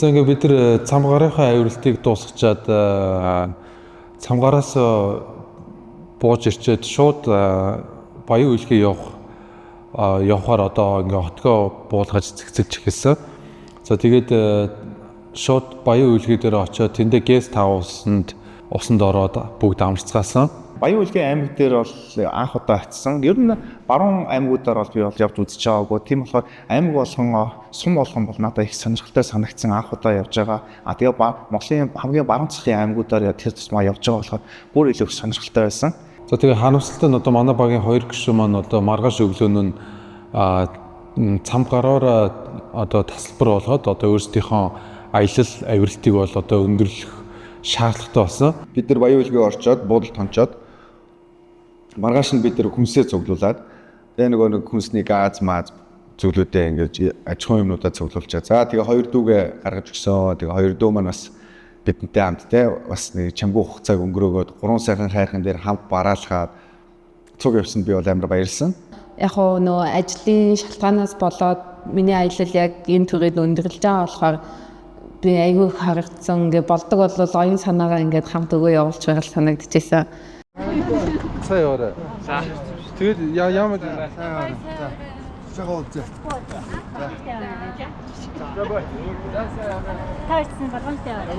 За ингээд бид нар цамгаарынхаа авиралтыг дуусгачаад цамгаараас бууж ирчээд шууд баян үйлхий явахаар одоо ингээд хотгоо буулгаж цэгцэлж эхэлсэн. За тэгээд шууд баян үйлхий дээр очиод тэндээ гест хаусанд усанд ороод бүгд амарцгаасан. Баян үйлгийн аймаг дээр бол анх удаа очсон. Ер нь баруун аймагуудаар бол би бол явж үзэж байгаагүй. Тийм болохоор аймаг болгон сум болгон бол надад их сонирхолтой санагдсан анх удаа явж байгаа. Тэгээ Монголын хамгийн баруун засгийн аймагуудаар тэр тусмаа явж байгаа болохоор бүр илүү их сонирхолтой байсан. За тэгээ харамсалтай нь одоо манай багийн хоёр гишүүн маань одоо маргааш өглөөнөө цам гараараа одоо тасалбар болгоод одоо өөрсдийнхөө аялал авиралтыг бол одоо өндөрлөх шаардлагатай болсон. Бид нар баян үйлгээ орчоод буудалд хончоод маргааш нь бид нар хүнсээ цуглуулад тэгээ нэг хүнсний газ маз зөвлөдөө ингэж аж ахуйн юмнуудаа цуглуулчаа. За тэгээ хоёр дүүгээ гаргаж өгсөн. Тэгээ хоёр дүү маань бас бидэнтэй хамт те бас нэг чамгүй хугацааг өнгөрөөгөөд 3 сайхан хайрхан дээр хамт бараалхаад цуг явсанд би бол амар баярлсан. Яг нөө ажлын шалтгаанаас болоод миний аялал яг энэ төрөйд өндөрлөж байгаа болохоор би айгүй харагдсан. Ингээ болдог бол оюун санаагаа ингээд хамт өгөө явуулж байгаа санагдчихсан. Сайн яваарай. За. Тэгээд яамаа Жага уулзаа. Таарсан болгонтой байна.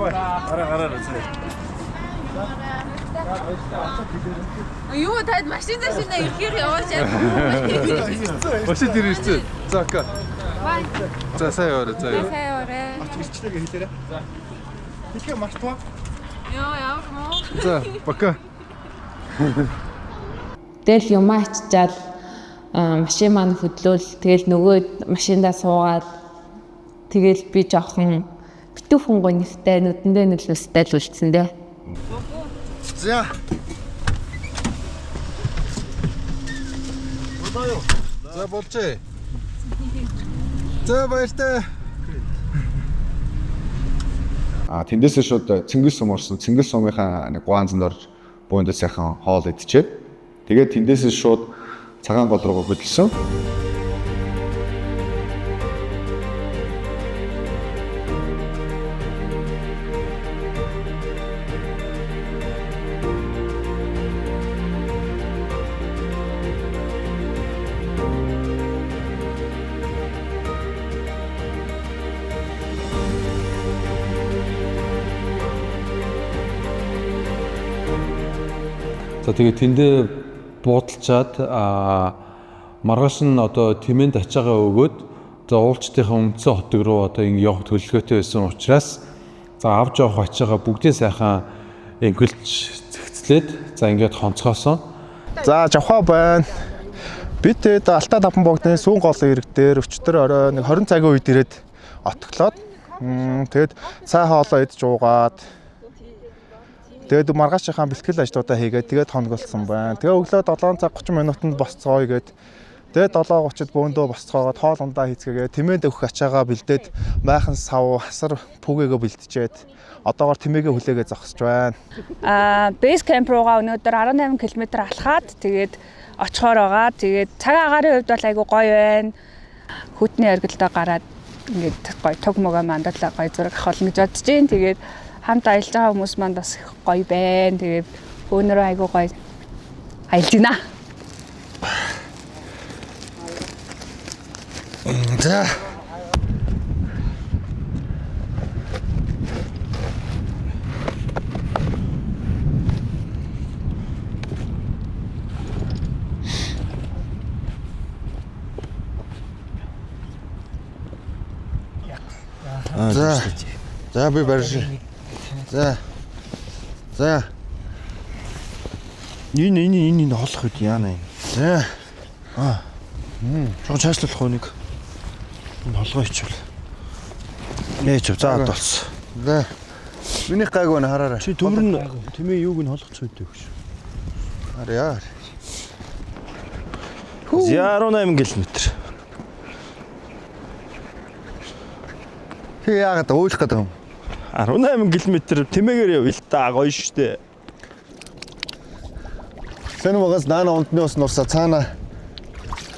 Гараа. Юу таад машин дэшнээ ихээр яваач яа. Машин дээр ирсэн. За ока. За сайн яваарай. Сайн яваарай. Ирчлээгээ хэлээрэй. За. Хэлээ мартваа. Яа явах мó. За пока. Тэгэл юм аччаал машин маань хөдлөөл тэгэл нөгөө машиндаа суугаад тэгэл би жоохон битүү хүнгой нэртэй нүдэндээ нөлөөстэй л үлдсэн дээ. За. За болжээ. За баяртай. Тэндээсээ шууд Цэнгэл сум орсон. Цэнгэл сумынхаа нэг гуанзанд орж буундаа сайхан хоол идчихээ. Тэгээд тэндээсээ шууд цагаан гол руу хөдөлсөн. За тэгээ тэндээ буудалчаад маргааш нь одоо тэмээнд ачаагаа өгөөд за уулчдынхаа үндсэн хотог руу одоо ингэ явах төлөвлөгөөтэй байсан учраас за авч явах ачаагаа бүгдээ сайхан ингэлж зэгцлээд за ингээд хонцгоосон. За жавхаа байна. Бид Алтаа давхан богдны сүүн голын ирэг дээр өчтөр орой нэг 20 цагийн үед ирээд отглоод тэгээд цай хоолоо идж уугаад тэгээд маргаашийнхаа бэлтгэл ажлуудаа хийгээд тэгээд хонголсон байна. Тэгээ өглөө 7 цаг 30 минутанд босцгоё гээд тэгээд 7:30-д бөөндөө босцгоогоод хоол ундаа хийцгээгээ тэмээнд өгөх ачаагаа бэлдээд майхан сав хасар пүгээгээ бэлтжээд одоогоор тэмээгээ хүлээгээ зогсож байна. Бейс camp руугаа өнөөдөр 18 км алхаад тэгээд очихоор байгаа. Тэгээд цаг агаарын хувьд бол айгүй гоё байна. Хүтний оргилдоо гараад ингээд гоё туг мөгөө мандадлаа гоё зураг авах гэж бодож байна. Тэгээд хамт аялж байгаа хүмүүс манд бас гоё байна. Тэгээд өнөөдөр айгүй гоё аялж байна. За. За би барьж. За. Энэ холох үед яана юм. За. Чон цаашлуулах хүнийг. Энэ холгоо ичвэл. Нээч за болсон. За. Миний гайгүй нэ хараарай. Чи төмөр нь тэмээ юуг нь холгоч үйтэй гэж. Харъя. 18 км. Хи яагаад уйлах гэдэг юм? 18 км тэмээгээр явъя л та гоё штэ. Сэн угаас наана унтны ус нурсаа цаана.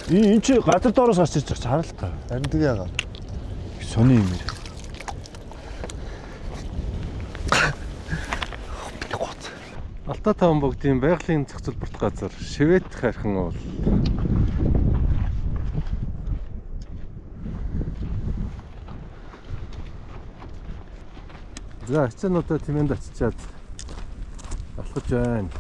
Энэ чи газар доороос гарч ирж байгаа хараа л та. Харин тэг яагаад? Сони юм ярь. Алтай таван богдын байгалийн зохицол бүрт газар Шивэт хайрхан уул. За эцэнүүдээ тэмээнд очичаад алхаж байна.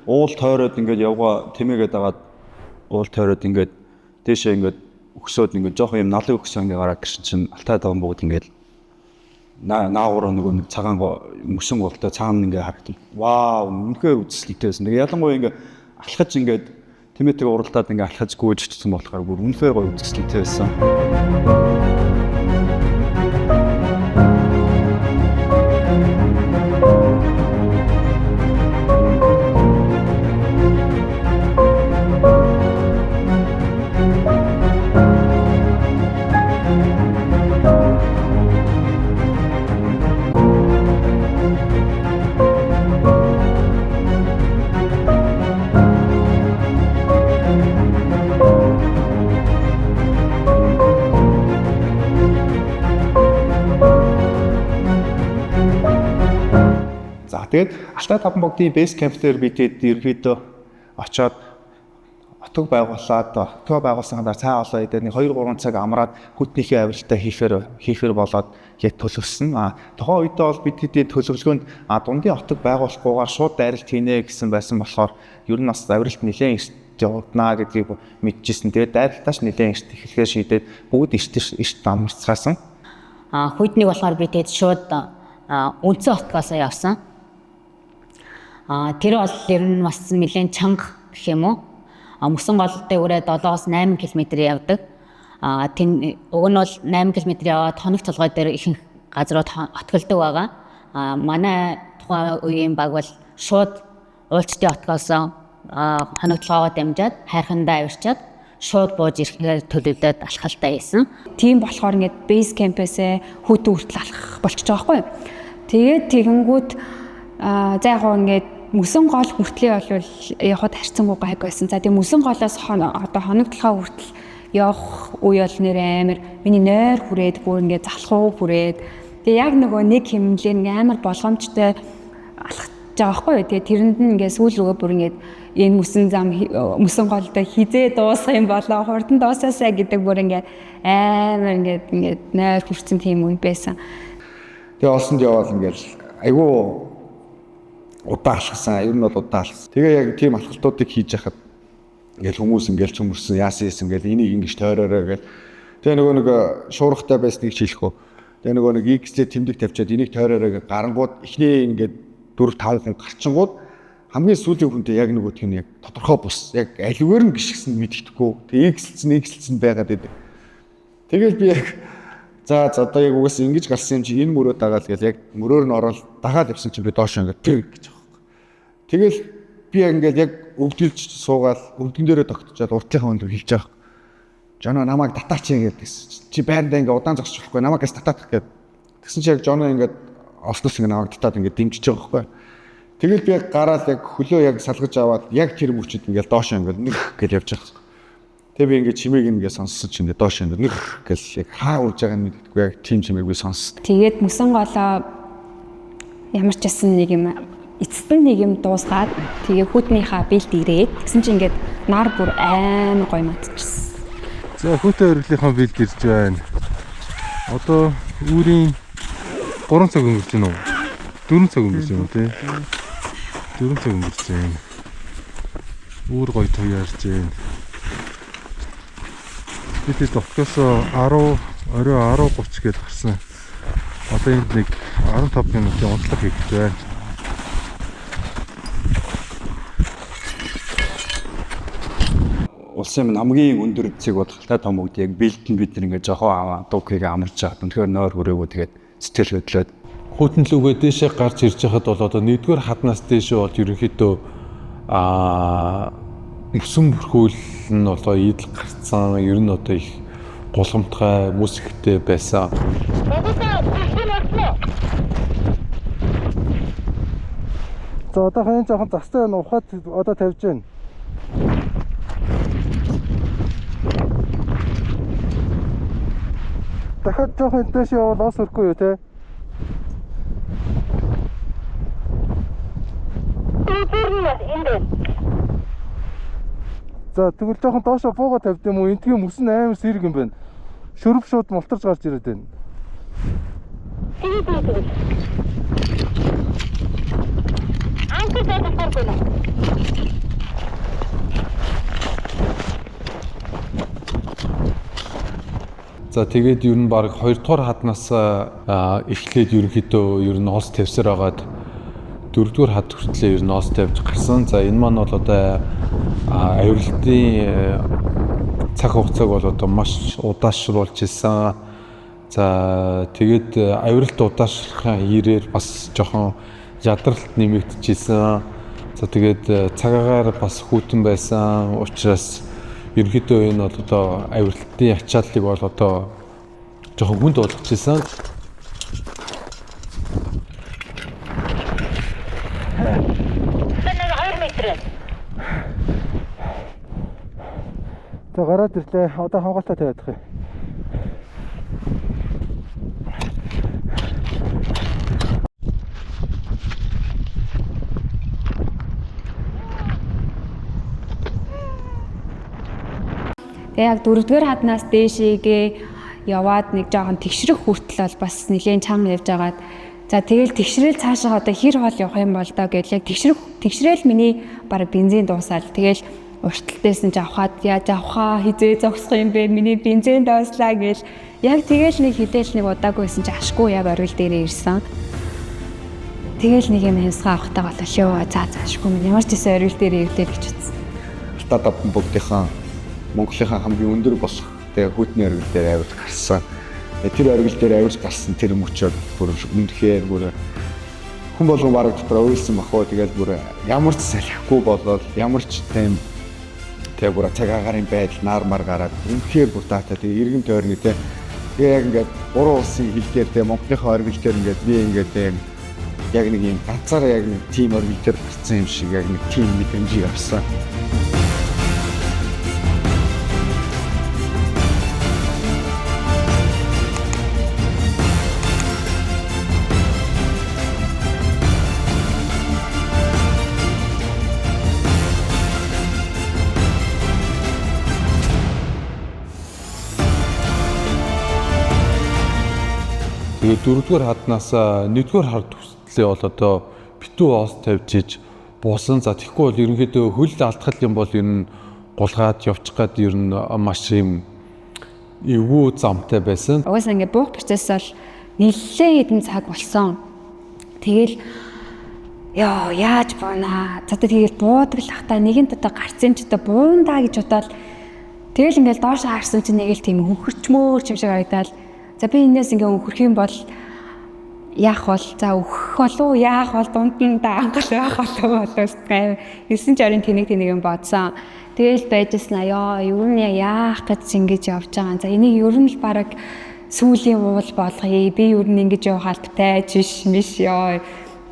Уул тойроод ингээд явгаа тэмээгээд агаад уул тойроод ингээд дээшээ ингээд өгсөөд ингээд жоох юм налын өгсөө ингээд гараад гэрсэн чинь Алтай таван богд ингээд наагуур нэг цагаан мөсөн голтой цаана ингээд харагдав. Вау, үнэхээр үзэсгэлэнтэйсэн. Тэгээ ялангуяа ингээд алхаж ингээд тэмээтэйг уралдаад ингээд алхаж гүйжчихсэн болохоор бүр үнэхээр гоё үзэсгэлэнтэй байсан. Тэгээд Алтай таван богдын бейс камп дээр бид ерөөдөө очоод отог байгуулсан дараа цаа олоо идэх 2-3 цаг амраад хүтнийхээ авиралтай хийхээр болоод яг төлөвсөн. Тухайн үедээ бол бид хэдийн төлөвлөгөөнд дундын отог байгуулахгүйгээр шууд дайралт хийнэ гэсэн байсан болохоор ер нь бас авиралт нэлээд эрт явагдана гэдгийг мэдчихсэн. Тэгээд дайралтаач нэлээд эрт эхлэхээр шийдээд бүгд эрт амарцгаасан. Хүйтнийг болохоор бид шууд үнцэн отгоосоо явсан. Тэр бол ер нь бас нэлээд чанга гэх юм уу. Мөсөн голтой үрээ 7-8 км явдаг. Уг нь бол 8 км яваад хоног толгой дээр ихэнх газрууд отголдог байгаа. Манай тухайн үеийн баг бол шууд уулчтын отгоосоо хоног толгойгоо дамжаад хайрхандаа авирчаад шууд бууж ирэхээр төлөвлөд алхалтай байсан. Тийм болохоор ингээд бейс кампээсээ хүүтэн хүртэл алхах болчихж байгаа байхгүй юу. Тэгээд тэгэнгүүт за яг ингээд мөсөн гол хүртлээ бол явахад харьцангуй гайг байсан. За тийм мөсөн голоос одоо хоног толгой хүртэл явах үе бол нэр амар миний нойр хүрээд бүр ингээд залхуу хүрээд тэгээ яг нөгөө нэг хэмнэлээр ингээд амар болгоомжтой алхаж байгаа байхгүй юу. Тэгээ тэрэнд нь ингээд сүүл рүүгээ бүр ингээд энэ мөсөн голдоо хизээ дуусах юм болоо хурдан дуусаасаа гэдэг бүр ингээд амар ингээд нойр хүрсэн тийм үе байсан. Тэгээ олсонд яваал ингээд айгүй удаа алхсан. Ер нь бол удаа алхсан. Тэгээ яг тийм алхалтуудыг хийж яхад ингээл хүмүүс ингээл чөмөрсөн яасан ингээл энийг ингэж тойроорой гэл. Тэгээ нөгөө нэг шуурхтай байсныг хэлэхгүй. Тэгээ нөгөө нэг X-тэй тэмдэг тавьчаад энийг тойроорой гэж гарангууд эхний ингээд 4-5 хүн гарчингууд хамгийн сүүлийн хүнтэй яг нөгөө тийм яг тодорхой бус яг аливаар нь гიშгсэн мэддэхгүй. Тэгээ X-лцэн байгаад идэв. Тэгэл би яг за одоо яг угаас ингэж гарсан юм чи энэ мөрөө дагаал гэл яг мөрөөр нь ороод дагаад явсан чи би доош ингээд тэг гэж. Тэгэл би ингээд яг өвдөлж суугаад өвдгөн дээрээ тогтчоод уртлынхаа өндөр хэлж байгаа. Жоно намайг татаач ингэдэгсэн. Чи байрандаа ингээд удаан зогсож болохгүй намайг гэс татаах гээд. Тэгсэн чи яг Жоно ингээд олсноос ингээд намайг татаад ингээд дэмжиж байгаа байхгүй. Тэгэл би яг гараад яг хөлөө яг салгаж аваад яг тэр мөчөд ингээд доош ингээд нэг гэж явж байгаа. Тэгээ би ингээд чимээг ингээд сонссон чи ингээд доош ингээд нэг гэж яг хаа урж байгааг нь мэддэггүй яг тийм чимээг би сонссон. Тэгээд мөсөн голоо ямар ч гэсэн нэг юм эцэст нь нэг юм дуусгаад тэгээ хүүтнийхаа бэлд ирээд тэгсэн чинь ингээд нар бүр амар гоё матчихсан. За хүүтэн өргөлийнхаа бэлд ирж байна. Одоо үүрийн 3 цаг өнгөрч байна уу? 4 цаг өнгөрч байна уу те? 4 цаг өнгөрч байна. Үүр гоё туяарч байна. Бид доктосоо 10 орой 10:30 гээд гарсан. Одоо энд нэг 15 минутын унтлаг хийх байна. Улсын минь хамгийн өндөр эцэг болох Алтай таван богд яг бэлтэн бид нэг жоохон дуугийг амарч байгаа. Үнэхээр нойр хүрээгүй тэгээд сэтгэл хөдлөөд Хүүтэн лүгээ дээшээ гарч ирж байхад бол одоо нэгдүгээр хаднаас дээшээ бол ерөнхийдөө мөсөн бүрхүүл нь болоо идэл гарцсан. Ер нь одоо их гулгамтгай мөсгтэй байсан. За одоо хэн жоохон застай ухаад одоо тавьж байна. дахиад жоохон дэш явал ос өрөхгүй юу те. За тэгвэл жоохон доошо бууга тавьд юм уу? Энтгийн мөсөн амар сэрэг юм байна. Шөрөв шууд мултарч гарч ирээд байна. За тэгээд ер нь баг 2 дугаар хаднаас эхлээд ерөнхийдөө ер нь оос тавьсаар агаад 4 дугаар хад хүртлээр ер нь оос тавьж гарсан. За энэ маань бол одоо аюултын цаг хугацааг бол одоо маш удаашруулж ирсэн. За тэгээд аюулт удаашрахын ирээр бас жоохон ядралт нэмэгдэжсэн. За тэгээд цагаагаар бас хүйтэн байсан учраас ерөнхийдөө энэ бол одоо аюултын ачааллыг бол одоо жоохон хүнд болгочихсон. За гараад ирлээ. Одоо хангаалтаа тавиадах юм. Тэгээ яг 4-р хаднаас дээшээгээ яваад нэг жоохон тэгшрэх хүртэл бол бас нэлээд чам явж агаад за тэгэл тэгшрээл цаашаа одоо хэр хол явах юм бол доо гэж яг тэгшрээл миний баг бензин дуусаад тэгэл урталтайсэн ч авахад яаж авахаа хизээ зогсох юм бэ миний бензин доослаа гэж яг тэгэл нэг хідэл нэг удаагүйсэн чи ашгүй яг оргил дээрээ ирсэн. Тэгэл нэг юм хямсгаа авахтаа болоо шөө за ашгүй минь ямар ч гэсэн оргил дээрээ ирлээ гэж үзсэн. Алтаа давтан бүгдийнхэн Монголынхаа хамгийн өндөр болох тэгээ хүйтний оргил дээр авирж гарсан. Тэр оргил дээр авирж гарсан тэр мөчөөр бүр үнэхээр бүр хүн болгон бараг дотор ойлсон бахуу тэгэл бүр ямар ч салхихгүй болоод ямар ч тийм тэгээ бүр цагаагаар юм байдал наармар гараад үнэхээр бүр таатаа тэгээ иргэн тойрны тэгээ яг ингээд 3 улсын хил дээр тэгээ Монголынхаа оргил дээр ингээд би ингээд яг нэг юм ганцаараа яг нэг тим оргил дээр гарсан юм шиг яг нэг тим мэдрэмжийг авсан. Тэгээд 4-р хаднаас 1-р хад хүртлээ бол одоо битүү оос тавьж иж буусан. За тэгэхгүй бол ерөнхийдөө хөл алдхал юм бол ер нь гулгаад явчих гад ер нь маш юм эвгүй замтай байсан. Угаасаа ингээд буух процесс бол нэлээд хэдэн цаг болсон. Тэгэл яа яаж буунаа. За тэгэл буудаг л хата нэгэн дотоо гарцсан ч одоо буундаа гэж бодоод тэгэл ингээд доош харсан чинь нэг л тийм хөнхөрчмөөр юм шиг харагдаад за би энэс ингээ өнхөрх юм бол яах бол за өөхөх болов яах бол дунд нь даангал байх болов болов 9 60 тэнэг юм бодсон. Тэгэл байжсэн аа ер нь яах гэж ингэж явж байгаа. За энийг ер нь л бараг сүүлийн уул болгоё. Би ер нь ингэж явах албатай жиш миш ёо.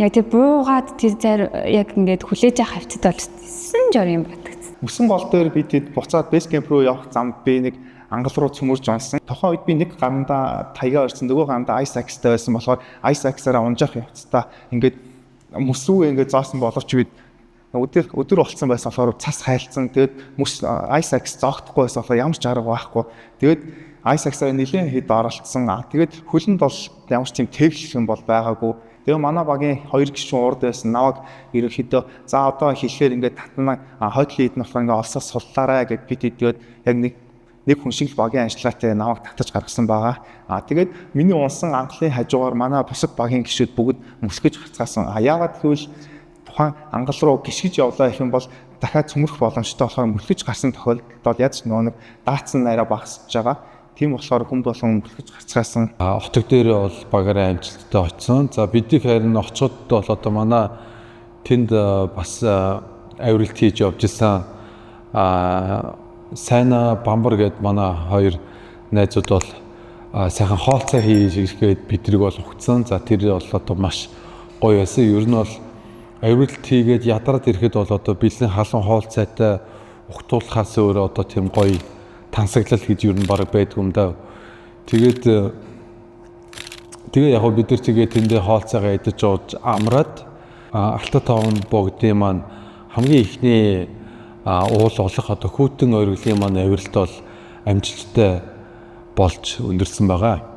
Яг тэр буугаад тэр зар яг ингээд хүлээж авах хавцад бол 960 юм бодогдсон. Мөсөн гол дээр би тэд буцаад бейс кемп руу явах замд би нэг ангал руу цөмөрж онсон. Тухайн үед би нэг гарандаа таяга орсон, нөгөө гарандаа ice axe-тай байсан болохоор ice axe-аараа унжаах явцдаа ингээд мөсрүү ингээд зоосон боловч бид өдөр болцсон байсан болохоор цас хайлтсан. Тэгээд мөс ice axe зоогдохгүй байсан болохоор ямар ч арга байхгүй. Тэгээд ice axe-аар нэлээд хэд оролцсон. Тэгээд хөлөнд бол ямар ч тийм тэвлэх юм бол байгаагүй. Тэгээ манай багийн 2 гишүүн урд байсан. Наваг ерөнхийдөө за одоо хэлэхээр ингээд татна хойдлын эдэн болохоор ингээд олсоос суллаарай гэд бид тэгээд яг нэг хүн шиг багийн ажиллагаатай намайг татаж гаргасан байгаа. Тэгээд миний унсан ангалын хажуугаар манай бусад багийн гишүүд бүгд мөсгөж гарцгаасан. Яагаад гэвэл тухайн ангал руу гიშгэж явлаа гэх юм бол дахиад цөмөрөх боломжтой болохоор мөсгөж гарсан тохиолдолд яаж нэг даацсан нараа багасж байгаа. Тийм болохоор хүн болгон мөсгөж гарцгаасан. Отог дээр бол багаараа амжилттай очсон. За бидний харин очиход бол одоо манай тэнд бас авиралт хийж явж исэн. Сайна бамбар гэд манай хоёр найзууд бол сайхан хоолцоо хийж ирэхэд бидрэг бол ухцсан. За тэр бол одоо маш гоё байсан. Ер нь бол авиралт хийгээд ядраад ирэхэд бол одоо бэлэн халуун хоолцоотой ухтуулахаас өөр одоо тийм гоё тансаглал гэж ер нь баг байдаг юм даа. Тэгээд Тэгээ яг бид нар тэгээ тэндээ хоолцоогоо идэж ууж амраад Алтай таван богдын маань хамгийн ихний уул олох одоо хүүтэн ойрглын маань авиралт бол амжилттай болж өндөрсөн байгаа.